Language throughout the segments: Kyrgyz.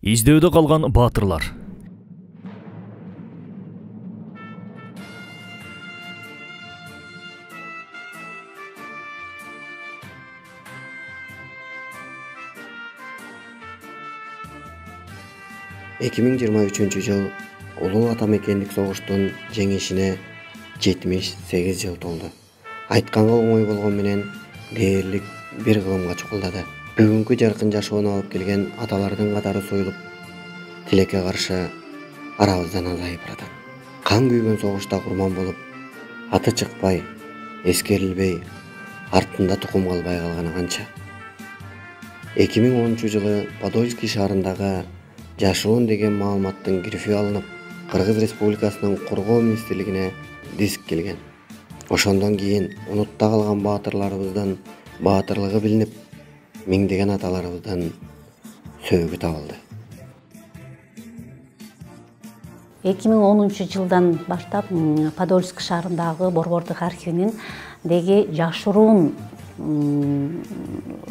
Издөөдө калган баатырлар. Эки миң жыйырма үчүнчү жыл улуу атамекендик согуштун жеңишине 78 жыл толду. Айтканга оңой болгон менен дээрлик бир кылымга чукулдады. Бүгүнкү жаркын жашоону алып келген аталардын катары союлуп, тилекке каршы арабыздан азайып баратат. Кан күйгөн согушта курман болуп, аты чыкпай, эскерилбей, артында тукум калбай калганы канча. 2010 жылы Подольский шаарындагы жашыруун деген маалыматтын грифи алынып, Кыргыз Республикасынын Коргоо министрлигине диск келген. Ошондон кийин унутта калган баатырларыбыздын баатырлыгы билинип, миңдеген аталарыбыздын сөөгү табылды. 2010 жылдан баштап Подольск шаарындагы Борбордук архивинин деги жашыруун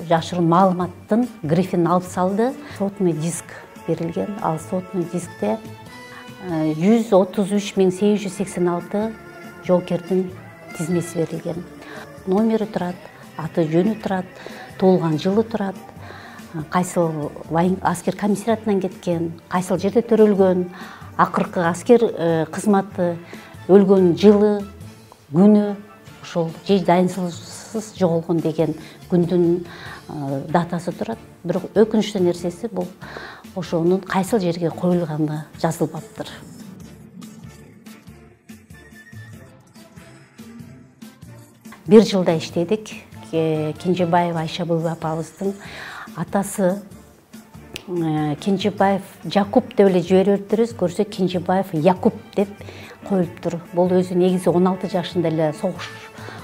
маалыматтын грифин алып салды. Сотный диск берилген. Ал сотный дискте 133.886 жоокердин тизмеси берилген. Номери турат, аты жөнү турат, туулган жылы турат, кайсыл аскер комиссариатынан кеткен, кайсыл жерде төрөлгөн, акыркы аскер кызматы, өлгөн жылы, күнү, ошол же дайынсыз жоголгон деген күндүн датасы турат. Бирок өкүнүчтүү нерсеси бул ошонун кайсыл жерге коюлганы жазылбаптыр. Бир жылда иштедик. Кенжебаева Айша апабыздын атасы Кенжебаев Жакуп деп эле жибериптирбиз, көрсө Кенжебаев Якуп деп коюлуптур. Бул өзү негизи 16 жашында эле согуш,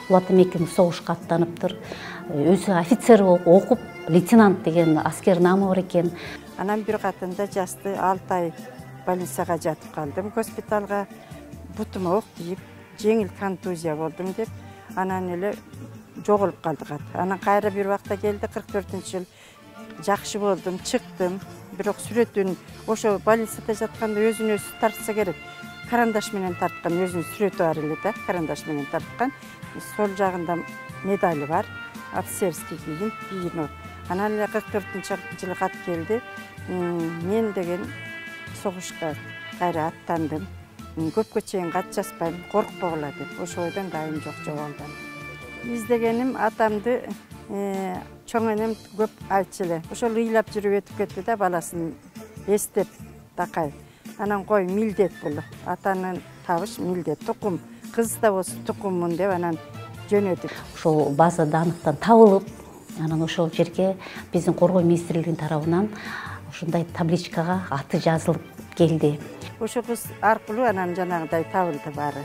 улуу атамекендик согушка аттаныптыр. Өзү офицер болуп окуп, лейтенант деген аскер намы бар экен. Анан бир катында жасты 6 ай больницага жатып калдым, госпиталга. Бутума ок тийип, жеңил контузия болдум деп, анан эле жоголуп калдык. Анан кайра бир убакта келди, 44-жыл. Жакшы болдум, чыктым. Бирок сүрөтүн ошо больницада жатканда өзүн өзү тартса керек. Карандаш менен тарткан, өзүнүн сүрөтү бар эле да, карандаш менен тарткан. Сол жагында медали бар. Офицерский кийин. Анан эле 44-жылы кат келди. Мен деген согушка кайра аттандым. Көпкө чейин кат жазбайм, коркпогула деп. Ошо ойдон дайым жок жоголдум. Издегеним атамды чоң энем көп айтчу эле. Ошол ыйлап жүрүп өтүп кетти да, баласын эстеп такай. Анан кой милдет бул. Атанын табыш милдет, тукум. Кыз да болсо тукуммун деп анан жөнөдүк. Ошол база даныктан табылып, анан ошол жерге биздин Коргоо министрлигинин тарабынан ушундай табличкага аты жазылып келди. Ошол кыз аркылуу анан жанагыдай табылды баары.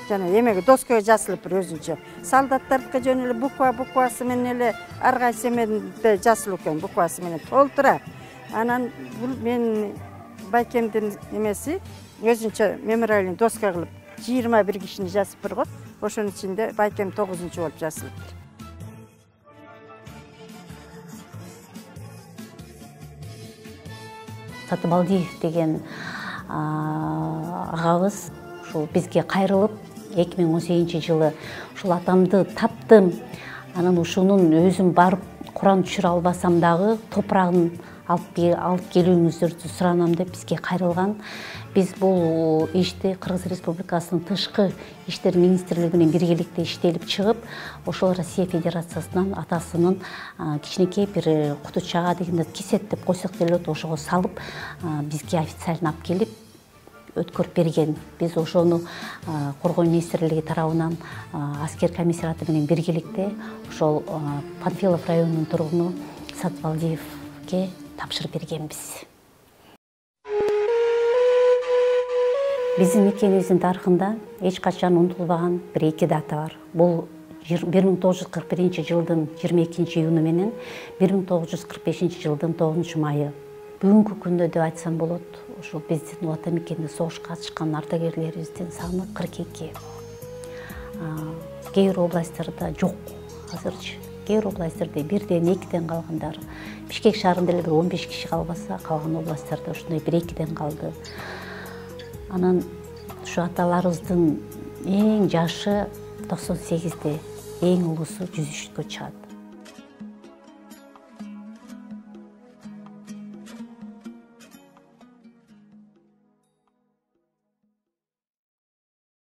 Жана эмеге доскага жазылып бир өзүнчө. Солдаттардыкы жөн эле буквасы менен эле ар кайсы менде жазылып экен, буквасы менен толтура. Анан бул мен байкемдин эмеси өзүнчө мемориальный доска кылып 21 кишини жазып койгон. Ошонун ичинде байкем 9-чу болуп жазылыптыр. Сатыбалдиев деген агабыз ушул бизге кайрылып 2018 жылы ушул атамды таптым. Анан ушунун өзүм барып Куран түшүрө албасам дагы топурагын алып келүүңүздөрдү суранам деп бизге кайрылган. Биз бул ишти Кыргыз Республикасынын тышкы иштер министрлиги менен биргеликте иштелип чыгып, ошол Россия Федерациясынан атасынын кичинекей бир кутучага дегенде кисет деп койсок делет, ошого салып бизге официально алып келип өткөрүп берген. Биз ошону Коргоо министрлиги тарабынан аскер комиссариаты менен биргеликте ошол Панфилов районунун тургуну Сатыбалдиевге тапшырып бергенбиз. Биздин мекенибиздин тарыхында эч качан унутулбаган бир эки дата бар. Бул 1941 жылдын 22 июнү менен 1945 жылдын 9 майы. Бүгүнкү күндө деп айтсам болот, ошол биздин улуу атамекенде согушка катышкан ардагерлерибиздин саны 42. Кээ бир областтарда жок азырчы. кээ бир областьтарда 1-ден 2-ден калгандар. Бишкек шаарында эле бир 15 киши калбаса, калган областтарда ушундай 1-2ден калды. Анан ушу аталарыбыздын эң жашы 98-де, эң улуусу 103кө чыгат.